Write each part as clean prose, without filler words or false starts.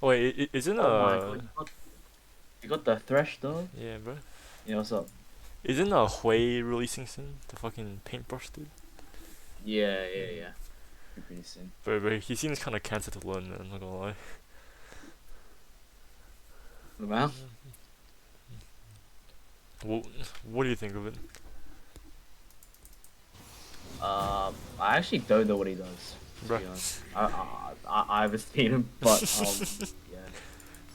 Oh, wait, isn't Oh my god, you got the Thresh though? yeah, bro. Yeah, what's up? Isn't Hui releasing soon? The fucking paintbrush dude. Yeah. Pretty soon. But he seems kind of cancer to learn, man. I'm not gonna lie. Well, What What do you think of it? I actually don't know what he does, to Bruh. be honest. I haven't seen him, but yeah.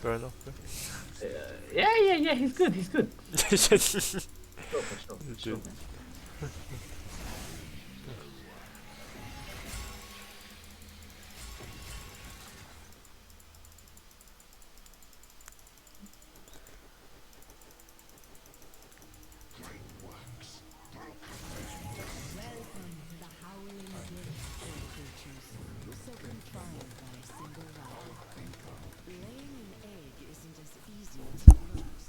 Fair enough. Uh, yeah, he's good, he's good. Dude. Sure, for sure, for sure, man. Welcome to the Howling Guild, poor creatures, so confined by a single round. Laying an egg isn't as easy as it looks.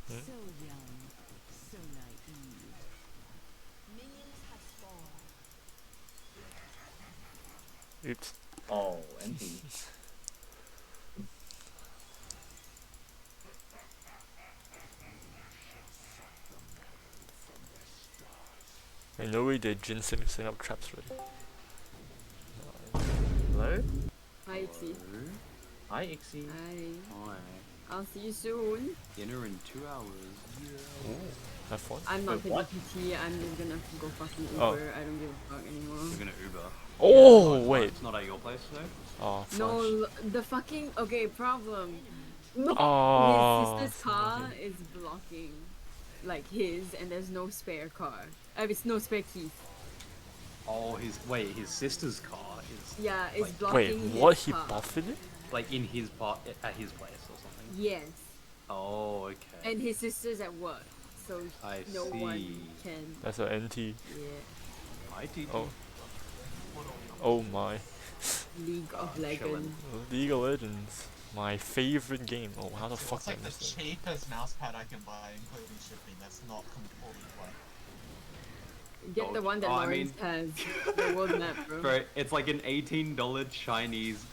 Hmm? So young, so naive. Minions have spawned. Oops. Oh, empty. I know we did Jin setting up traps already. Hello? Hi, Ixie. Hello? Hi, Ixie. Hi. Hi. I'll see you soon. Dinner in 2 hours. Yeah. Ooh, have fun. I'm not Wait, taking what? PT. I'm just gonna go fucking Uber. Oh. I don't give a fuck anymore. We're gonna Uber. Oh, It's wait. It's not at your place though? Oh, flash. No, the fucking okay problem. No, Oh, his sister's car is blocking, like his, and there's no spare car. It's no spare keys. Oh, his sister's car is Yeah, it's Like- blocking wait, his what? He car. buffed it? like in his part at his place or something. Yes, Oh, okay. and his sister's at work, so I no one see. can. That's an NT. Yeah, Hi, TT. Oh. Oh my. League of chillin'. Legends. League of Legends. My favorite game. Oh, how the fuck It's did I like the miss that? cheapest mousepad I can buy, including shipping. That's not completely Get the Oh, one that I Lawrence has. The world map, bro. Bro, it's like an $18 Chinese,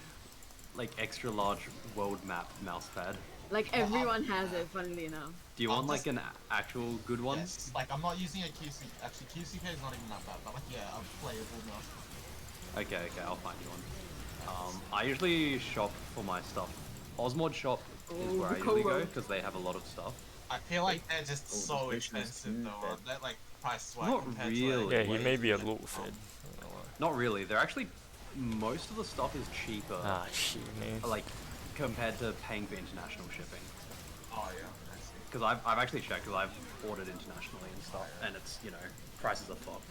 like extra large world map mousepad. Like everyone has it, funnily enough. Do you I'll want like just- an actual good one? Yes. Like, I'm not using a QC. Actually, QCK is not even that bad, but like, yeah, a playable mousepad. Okay, I'll find you one. I usually shop for my stuff. Osmod shop is Oh, where I the usually go Cobra. because they have a lot of stuff. I feel like they're just Oh, so this version is expensive too though, aren't they? Like, price-wise Not compared really. to Yeah, like, he way may be a like, little fed. I don't know why. Not really. They're actually most of the stuff is cheaper, Ah, shit, man. like compared to paying for international shipping. Oh yeah, I see. Because I've actually checked because I've ordered internationally and stuff, and it's prices are fucked.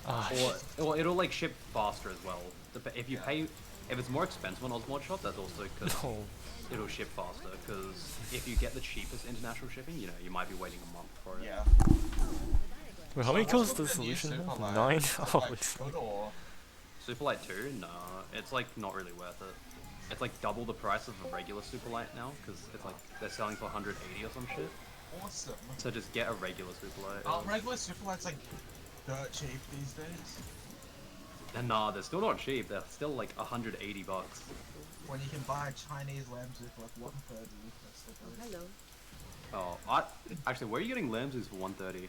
Ah, Or it'll like ship faster as well. If you pay, if it's more expensive on Osmod Shop, that's also because no. it'll ship faster. Because if you get the cheapest international shipping, you might be waiting a month for it. Yeah. Wait, how many So kills what's does the with new solution have? Superlight? 9? Is it, Oh, like, it's good or Superlight 2? No, it's like not really worth it. It's like double the price of a regular Superlight now, because it's like they're selling for 180 or some shit. awesome? So just get a regular Superlight. Regular Superlight's like dirt cheap these days. And nah, they're still not cheap. They're still like 180 bucks. When you can buy a Chinese Lamzu for like 130, that's the Hello. Oh, actually, where are you getting Lamsus for 130?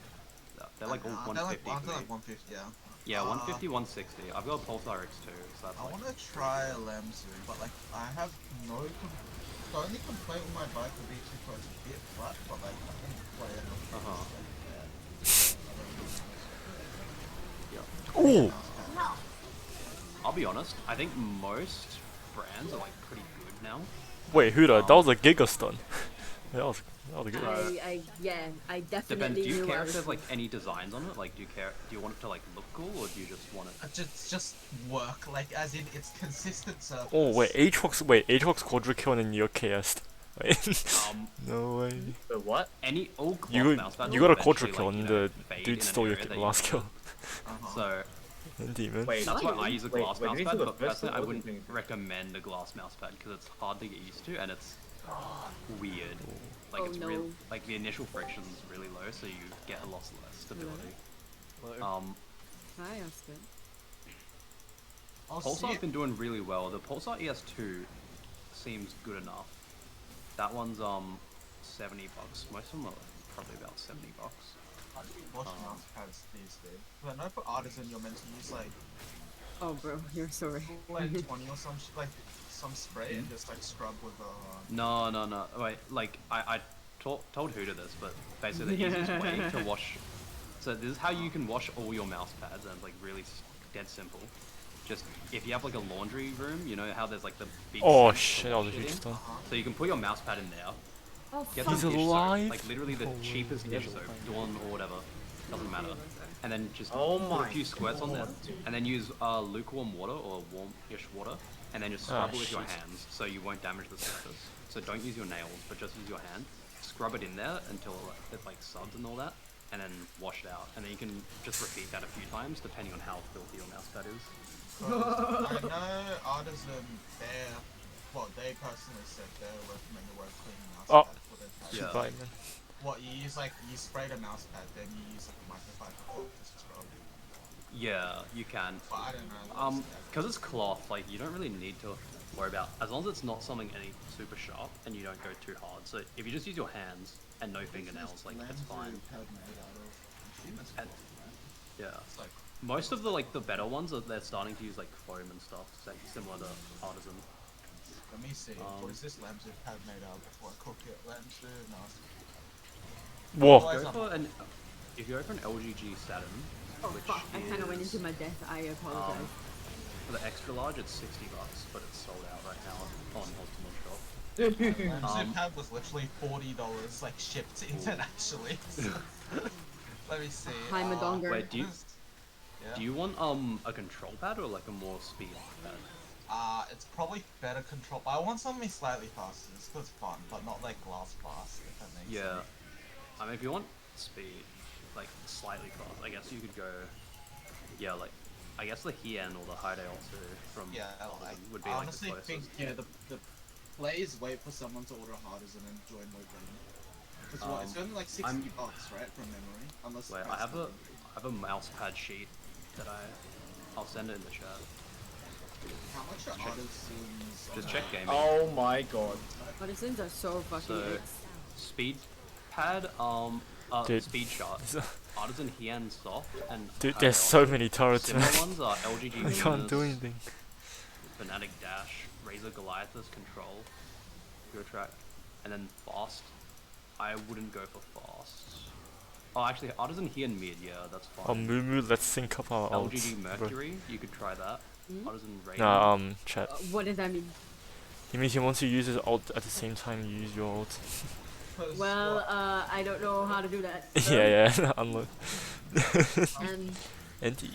They're like all They're like, 150. aren't for they me. like 150, yeah. Yeah, 150, 160. I've got a Pulsar X2, so that's I like... want to try a Lamzu, but like I have no. The only complaint with my bike would be too close to bit flat, but like I can play it. Uh-huh. Ooh! I'll be honest, I think most brands are like pretty good now. Wait, Huda, that was a Giga stun. That was a good one. I Depends, definitely do you knew care I if was. there's like any designs on it? Like, do you want it to like look cool, or do you just want it... Just work, like as in it's consistent surface. Oh, wait, Aatrox Quadra kill and then you're KS'd. Wait. No way. Wait, what? All You cloth got, mousepads you will got a Quadra eventually, kill like, and the fade in dude an stole your area that last you kill. want. Uh-huh. So Indeed, man. Wait, that's why What? I use a Wait, glass wait, did you mousepad, do but the first personally I one or wouldn't the thing? recommend a glass mousepad because it's hard to get used to and it's weird. Like Oh, it's no. real, like the initial friction's really low, so you get a lot less stability. Hi, Oscar. I'll see Pulsar's it. been doing really well. The Pulsar ES2 seems good enough. That one's $70. Most of them are probably about $70. How do you wash mouse pads these days? 'Cause I know for Artisan you're meant to use like Oh, bro, you're sorry. 20 or some like some spray and just like scrub with No. Wait, like I told Huda this, but basically the easiest way to wash. So this is how you can wash all your mouse pads, and it's like really dead simple. Just if you have like a laundry room, you know how there's like the big. Oh sink shit, to that wash was a it huge in? stuff. So you can put your mouse pad in there. Oh, Get fuck. He's some dish soap, alive? like literally the Holy cheapest dish shit. soap, Dawn or whatever, doesn't matter. And then just Oh put my a few squirts on there, God. and then use lukewarm water or warm-ish water, and then just scrub it with your shit. hands so you won't damage the surface. So don't use your nails, but just use your hand. Scrub it in there until it like suds and all that, and then wash it out. And then you can just repeat that a few times depending on how filthy your mouse pad is. I know Artisan, they personally said they recommend the word clean mouse Oh. pad for their pads. Yeah. Bye, man. What you use you spray the mouse pad, then you use like a microfiber cloth to scrub. Yeah, you can. But I don't know. Because it's cloth, like you don't really need to worry about, as long as it's not something any super sharp and you don't go too hard. So if you just use your hands and no fingernails, like it's fine. And, yeah. It's like, Most of the the better ones are they're starting to use like foam and stuff, so similar to Artisan. let me see. What is this Lamsu pad made out of before I cook it? Lamsu, no. Whoa. Why is Go that- for an if you go for an LGG Saturn, Oh, which fuck. I kind of went is, into my death. I apologize. for the extra large, it's $60, but it's sold out right now on Ultimate Shop. Lamsu pad was literally $40, like shipped internationally. Let me see. Hi, Madonga. Wait, do you Yeah. do you want a control pad or like a more speed pad? It's probably better control. I want something slightly faster. It's good fun, but not like glass fast. If that makes Yeah. sense. I mean, if you want speed, like slightly fast, I guess you could go. Yeah, like I guess the Hien or the Haidale too from Yeah, Artisan would be I like honestly the think closest. the players wait for someone to order Artisan and join Logan. Because what, it's only like $60, right, from memory? Unless Wait, I have a mouse pad sheet that I'll send it in the chat. How much are check- Artisans? Just check gaming. Oh my god. Artisans are so fucking So- good. Speed pad, Dude. speed shot, Artisan Hien soft, and Dude, Haidale. there's so many turrets, Similar man. ones are LGG I can't do Venus, anything. Fnatic Dash, Razor Goliathus Control, Go Track, and then Fast. I wouldn't go for Fast. Oh, actually, Artisan Hien mid, yeah, that's fine. Oh, Moo, let's sync up our ults. LGG bro. Mercury, you could try that. Artisan Raven. Nah, chat. What does that mean? He means he wants to use his ult at the same time you use your ult. Well, I don't know how to do that. yeah, unload. And Anti.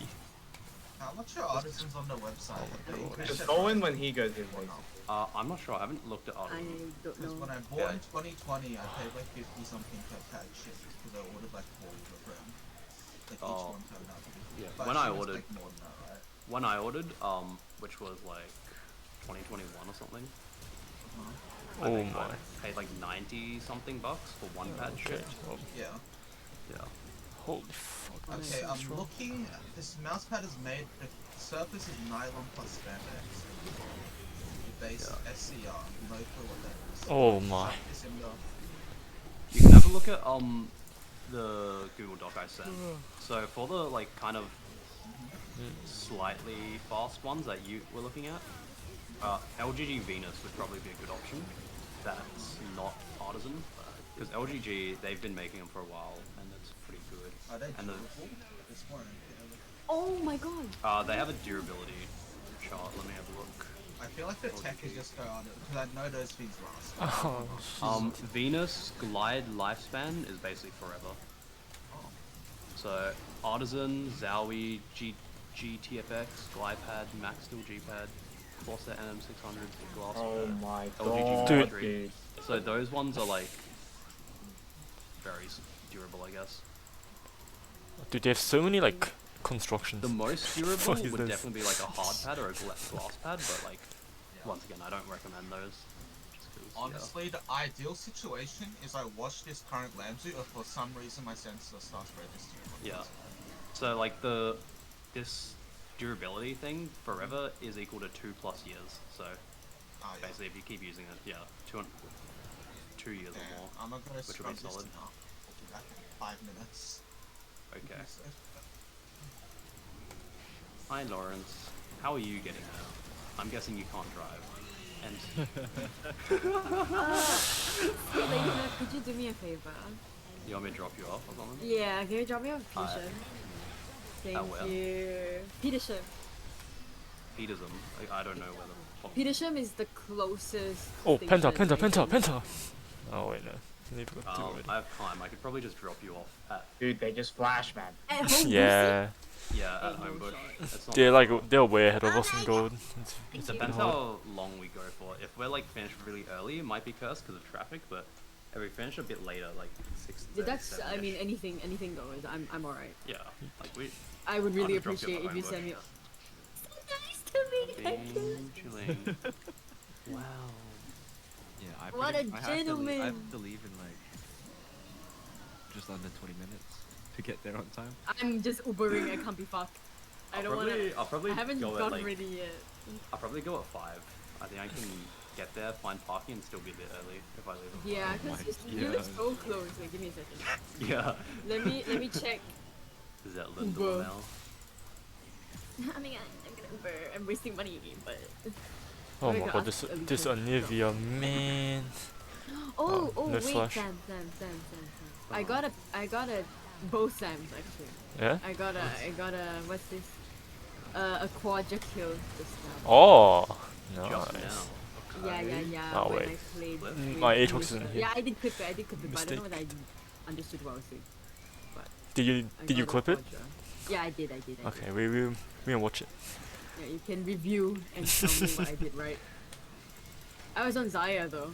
How much are Artisans on the website? Just go in when he goes in, please. I'm not sure, I haven't looked at I Artisan. don't Because when know. I bought in 2020, I paid like 50 something per pad shipped because I ordered like 4 of them. Like each Oh. one turned out to be. Yeah, But when she I was, ordered- like, more than that, right? When I ordered, which was like 2021 or something, I Oh think my. I paid like 90 something bucks for one pad Okay. shipped. Oh, Yeah. Yeah. holy fuck. Okay, that's I'm strong. looking. This mouse pad is made. The surface is nylon plus spandex. The base Yeah. SCR. No clue what that is. Oh my. Chuck this in the- You can have a look at the Google Doc I sent. So for the like kind of slightly fast ones that you were looking at, LGG Venus would probably be a good option. That's not Artisan, because LGG they've been making them for a while and it's pretty good. Are they And the, durable? This one. Yeah. Oh my god. they have a durability chart. Let me have a look. I feel like the tech is just chaotic because I know those things last. Oh, Venus Glide lifespan is basically forever. So Artisan, Zowie, GTFX, Glypad, Max Steel G-Pad, Corsair NM600, Glass. Oh my LGG god, Dude. dude. So those ones are like very durable, I guess. dude, they have so many like constructions. The most durable Fuck is would this? definitely be like a hard pad or a glass pad, but like once again, I don't recommend those. Just 'cause, yeah. Honestly, the ideal situation is I watch this current Lamsu, or for some reason my sensor starts registering. Yeah. So like this durability thing, forever is equal to 2+ years. So Oh, yeah. basically, if you keep using it, yeah, 2 years or Damn, more. I'm gonna which will scrub be this solid. now. I'll be back in 5 minutes. Okay. So- Hi Lawrence, how are you getting there? I'm guessing you can't drive. And Elena, could you do me a favor? you want me to drop you off or something? Yeah, can you drop me off Alright. Petersham? where? Thank you. Petersham. Petersham. I don't know where the fuck. Petersham is the closest. Oh, Penta, station Penta, I Penta, can- Penta! Oh wait, no. I need to go do it. I have time. I could probably just drop you off at Dude, they just flash, man. At home Yeah. at Ain't no Homebush. shot. It's not They're that like, far. they're way ahead of us in gold. It's It fucking depends hard. how long we go for. If we're like finished really early, it might be cursed because of traffic. But if we finish a bit later, like 6. Yeah, that's. I mean, anything goes. I'm alright. Yeah, like we. I would really just drop you appreciate at if you Homebush. send me. So nice to me. Thank you. Being chilling. Wow. Yeah, I What pretty- a I have to leave- I gentleman. have to leave in like just under 20 minutes to get there on time. I'm just Ubering. I can't be fucked. I don't wanna. I'll probably I haven't go at gotten like. ready yet. I'll probably go at 5. I think I can get there, find parking, and still be a bit early if I leave at 5. Yeah, my because you live God. so close. Wait, give me a second. Yeah. Let me check. Is that Lindor Uber. now? I mean, I'm gonna Uber. I'm wasting money, but. Oh Wait, my I god, asked this Alicia. Olivia, man. Oh, no wait, slash. Sam. I got a both Sams actually. Yeah? I got a what's this? A quadra kill just now. Oh, Just nice. now. Yeah. Oh, when wait. I played Flip? with My Aatrox Alicia. isn't here. Yeah, I did clip it, but I don't know Mistake. whether I understood what I was doing. Did you I did you got a clip it? quadra. Yeah, I did. Okay, we can watch it. Yeah, you can review and tell me what I did right. I was on Zaya though.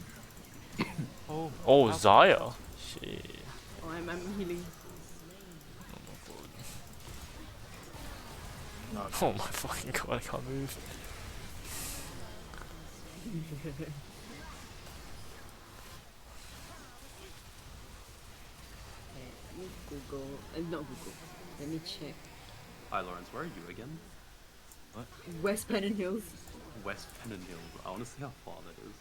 Oh, Zaya. Shit. Oh, I'm healing. No, Oh my fucking god, I can't move. Okay, let me Google. Not Google. Let me check. Hi Lawrence, where are you again? West Pennant Hills. West Pennant Hills. I want to see how far that is.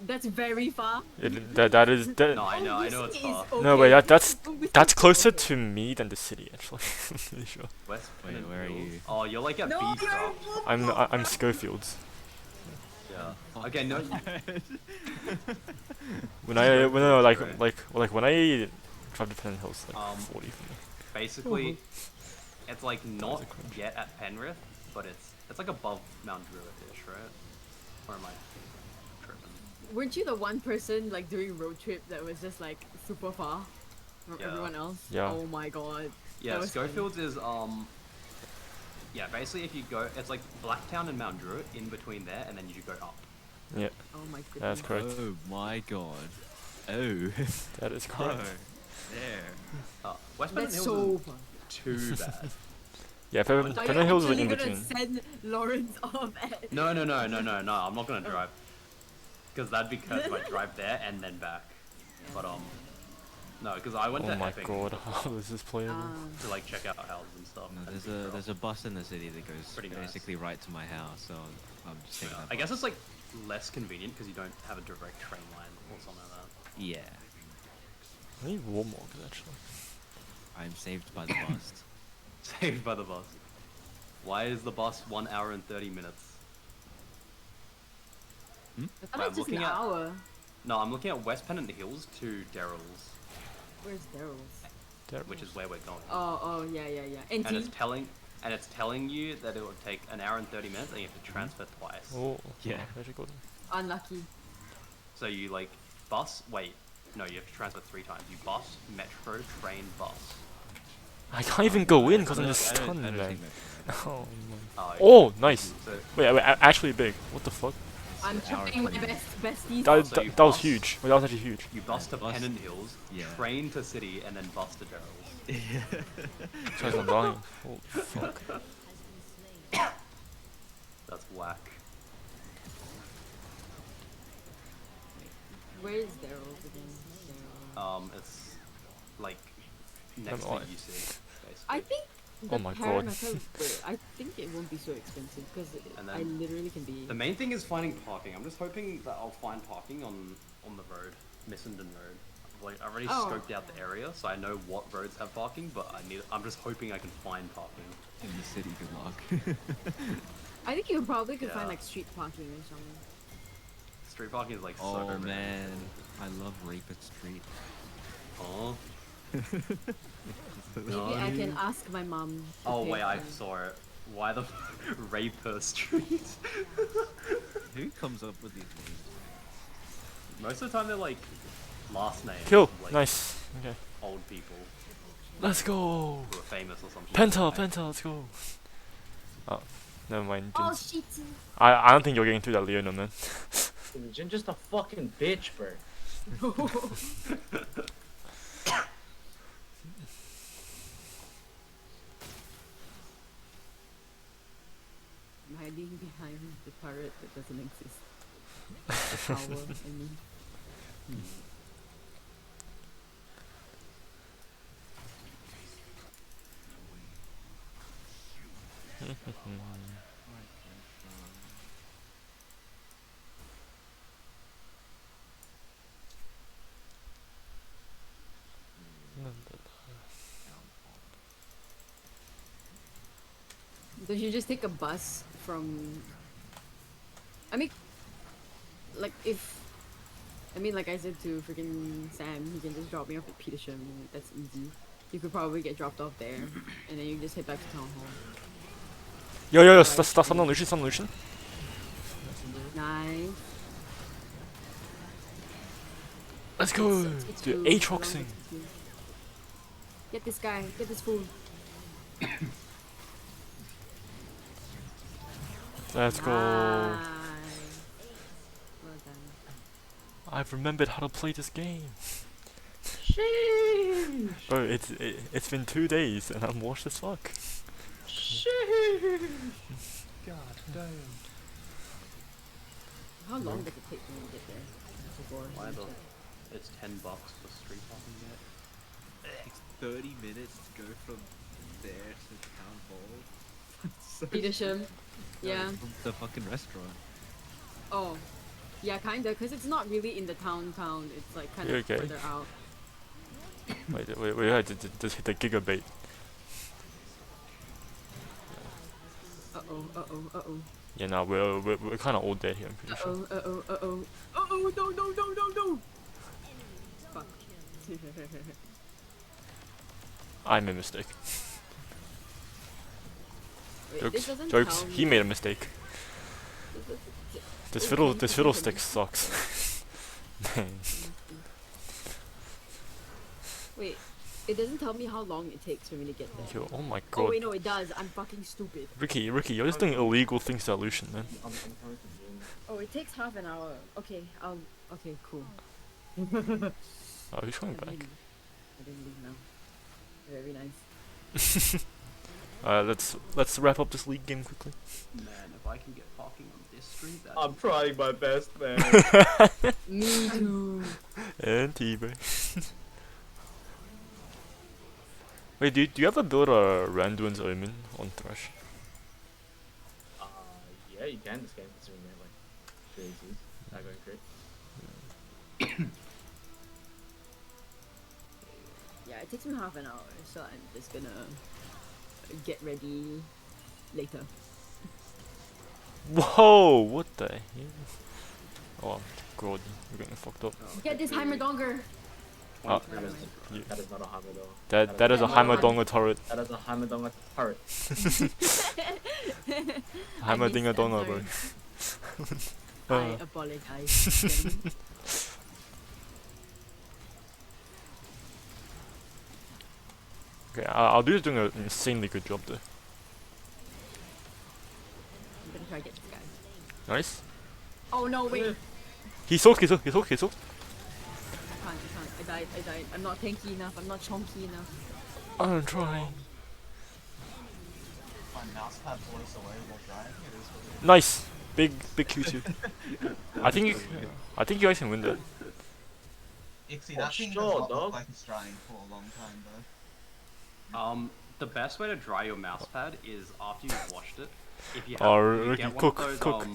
That's very far. That is that. No, I know it's Obviously far. it's No, wait, okay. that's Obviously closer okay. to me than the city actually. I'm pretty sure. West Wait, Pennant where are Hills. you? Oh, you're like at No, you're Beecroft. I'm Schofields. Yeah. Okay, no. When I Right. when I drive to Penn Hills, like Um, 40 for me. Basically, it's like not a cringe. yet at Penrith, but it's like above Mount Druitt-ish, right? Or am I tripping? Weren't you the one person like doing road trip that was just like super far from Yeah. everyone else? Yeah. Oh my god. Yeah, That was funny. Schofields is yeah, basically if you go, it's like Blacktown and Mount Druitt in between there, and then you go up. Yeah, Oh my goodness. that's correct. Oh my god. Oh. That is Oh. correct. There. West Pennant That's Hills so isn't far. too bad. Yeah, Are you Penn Hills is like in actually between. gonna send Lawrence off at No, I'm not gonna drive. Because that'd be cursed if I drive there and then back. But no, because I went Oh to my Epping god, how is this playable? to like check out houses and stuff. No, and there's a bus in the city that goes Pretty nice. basically right to my house, so I'm just taking that I guess bus. it's like less convenient because you don't have a direct train line or something like that. Yeah. I need Warmog actually. I'm saved by the bus. Saved by the bus. Why is the bus 1 hour and 30 minutes? I thought I'm it's just an looking at- hour. No, I'm looking at West Pennant Hills to Daryl's, Where's Daryl's? which is where we're going. Oh, yeah. And NT? it's telling you that it will take 1 hour and 30 minutes and you have to transfer twice. Oh, Yeah. Where'd you go? Unlucky. So you like bus, wait, no, you have to transfer 3 times. You bus, metro, train, bus. I can't even go in because I'm I just don't- stunned, I don't man. think that's right. Oh, man. Oh, Oh, nice. So Wait, actually big. What the fuck? I'm An hour tripping my and 20 besties. That, So you that was bus- huge. Wait, that was actually huge. you bus to Bus- Pennant Hills, yeah. train to City, and then bus to Daryl's. Guys, I'm dying. Holy fuck. That's whack. Where's Daryl's again? Daryl. It's like next to alive. UC, basically. I think Oh my god. Wait, I think it won't be so expensive because And I then literally can be. The main thing is finding parking. I'm just hoping that I'll find parking on the road, Missenden Road. Like I already Oh. scoped out the area, so I know what roads have parking. But I'm just hoping I can find parking. In the city, good luck. I think you probably could find Yeah. like street parking or something. Street parking is like so Oh rare. man, I love Rapid Street. Oh. Maybe I can ask my mom. to Oh pay wait, I for it. saw it. Why the Raper Street? Who comes up with these names? Most of the time they're like last names. Kill. Like, Nice. Okay. Old people Let's go. who are famous or something. Penta, Penta, let's go. Oh, never mind. Oh Jin. shit! I don't think you're getting through that Leona, man. Dude, Jin just a fucking bitch, bro. I'm hiding behind the turret that doesn't exist. The tower, I mean. Don't you just take a bus from? I mean, like if, I mean, like I said to freaking Sam, he can just drop me off at Petersham. That's easy. You could probably get dropped off there, and then you just head back to town hall. Yo, stop, some Lucian, some Lucian. Nice. Let's go. It's Dude, two, Aatroxing. around 62. Get this guy. Get this fool. Let's go. Nice. Well done. I've remembered how to play this game. Sheesh. Bro, it's been 2 days and I'm washed as fuck. Sheesh. God damn. How long does it take when you get there? Before Why you the? check? It's $10 for street parking yet. It's 30 minutes to go from there to town hall. So- Petersham. Yeah. From the fucking restaurant. Oh. Yeah, kinda, cause it's not really in the town. It's like kind You of okay? further out. Wait, I just hit the gigabait. Uh-oh. Yeah, nah, we're kind of all dead here, I'm pretty sure. Uh-oh, no. Fuck. I made a mistake. Wait, Jokes, this doesn't jokes, tell he me- made a mistake. This fiddlestick sucks. Man. Wait, it doesn't tell me how long it takes for me to get there. Yo, oh my Oh god. wait, no, it does. I'm fucking stupid. Ricky, you're just doing illegal things to Lucian, man. I'm coming to Jin. Oh, it takes half an hour. Okay, okay, cool. Oh, he's coming I back. didn't leave now. Very nice. Let's wrap up this league game quickly. Man, if I can get parking on this street, that's I'm trying my best, man. Me too. And T-Bay. Wait, do you ever build a Randuin's Omen on Thresh? Yeah, you can this game considering they have like jerseys. That going great. Yeah, it takes me half an hour, so I'm just gonna get ready later. Whoa, what the hell? Oh god, we're getting fucked up. Get this Heimerdonger! Ah, That is, you- that is not a Hammerdonger. that is a Yeah, no, Heimerdonger turret. That is a Hammerdonger turret. Heimerdinger Donger, bro. I apologize. Then. Okay, I'll do doing an insanely good job though. I'm gonna try to get this guy. Nice. Oh no, wait! He's hooked. I can't. I died. I'm not tanky enough. I'm not chonky enough. I'm trying. My mouse pad voice away while driving. It is what it is. Nice. Big Q2. I think you guys can win that. Ixie, Oh, that thing does sure, not dog. look like it's trying for a long time though. the best way to dry your mouse pad is after you've washed it. If you have, Oh, you Ricky, get one cook, of those cook.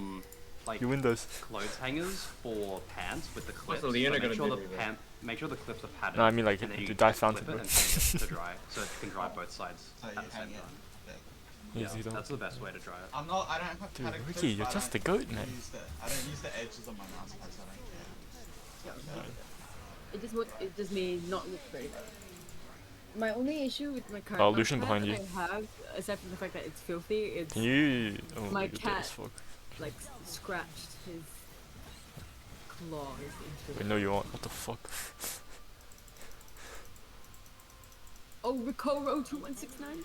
like You win those. clothes hangers for pants with the clips. the Leona make gonna sure do the with it? make sure the clips are padded. No, I mean like and then you to can dye clip fountain, it bro. and hang it to dry, so it can dry both sides So at you the same hang it. time. Okay. Easy though. That's the best way to dry it. I don't have Dude, padded Ricky, clips, you're but just I the don't goat, man. I don't use the edges of my mouse pad, so I don't care. It just may not look very nice. My only issue with my current Oh, mouse Lucian pad behind that you. I have, aside from the fact that it's filthy, it's Can you? Oh, My you're dead cat. as fuck. like scratched his claws into Wait, it. no, you aren't. What the fuck? Oh, Ricoro 2169?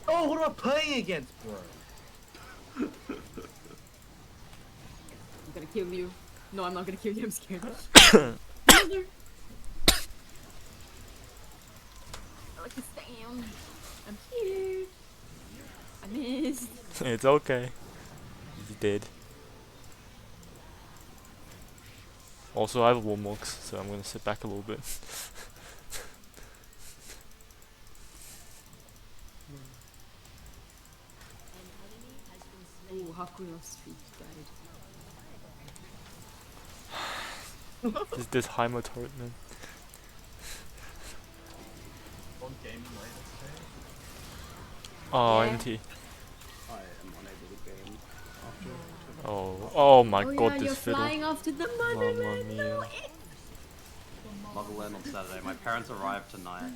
Oh, what am I playing against, bro? I'm gonna kill you. No, I'm not gonna kill you, I'm scared. Mother. I like to stand. I'm here. I missed. It's okay. He's dead. Also, I have Warmox, so I'm gonna sit back a little bit. Oh, Hakuno Street died. This Heimer turret, man. One game later today. Oh, Yeah. MT. I am unable to game after. Oh my Oh god, yeah, this you're fiddle. flying off to the Mamma motherland. mia. No, Motherland on Saturday. My parents arrive tonight.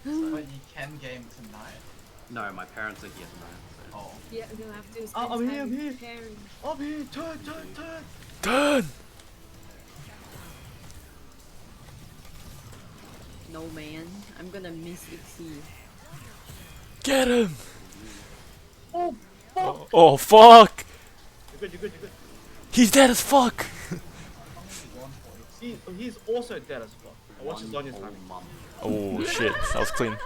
But you can game tonight. No, my parents are here tonight. So. Oh. yeah, you'll have to spend I'm here, time I'm here. preparing. Up here, turn. Turn! No man, I'm gonna miss Ixie. Get him! Oh, fuck. Oh fuck! You're good. He's dead as fuck! He's also dead as fuck. I watched his One Zonya's whole time. month. Oh shit, that was clean.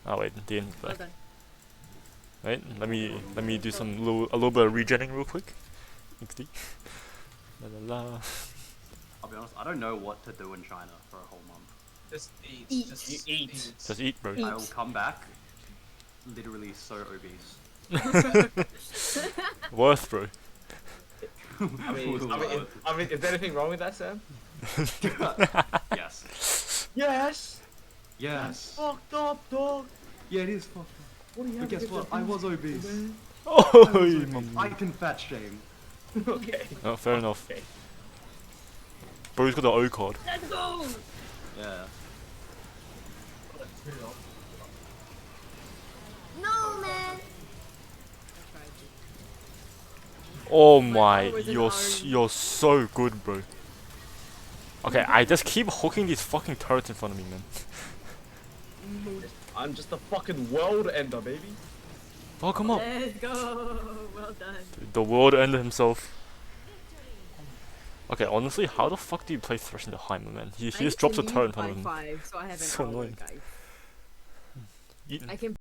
Oh wait, the end Well back. done. Wait, let me do some a little bit of regenning real quick. XD. La la la. I'll be honest, I don't know what to do in China for a whole month. Just eat. Eat. Just You eat. Just eat, bro. I will come back literally so obese. Worth, bro. I mean, is there anything wrong with that, Sam? Yes. Yes. Yes. Fucked up, dog. Yeah, it is fucked up. What do you But guess what? I was obese. Oh, I can fat shame. Okay. oh, fair enough. Okay. Bro's got the O card. Let's go! Yeah. No man! Oh my, power is an you're so good, bro. Okay, I just keep hooking these fucking turrets in front of me, man. I'm just a fucking world ender, baby. Fuck him up. Let's go! Well done. The world ended himself. Okay, honestly, how the fuck do you play Thresh into Heimer, man? He I just need drops to a turret in leave front of by him. 5, so I have an So hour, annoying. guys. Eat- I can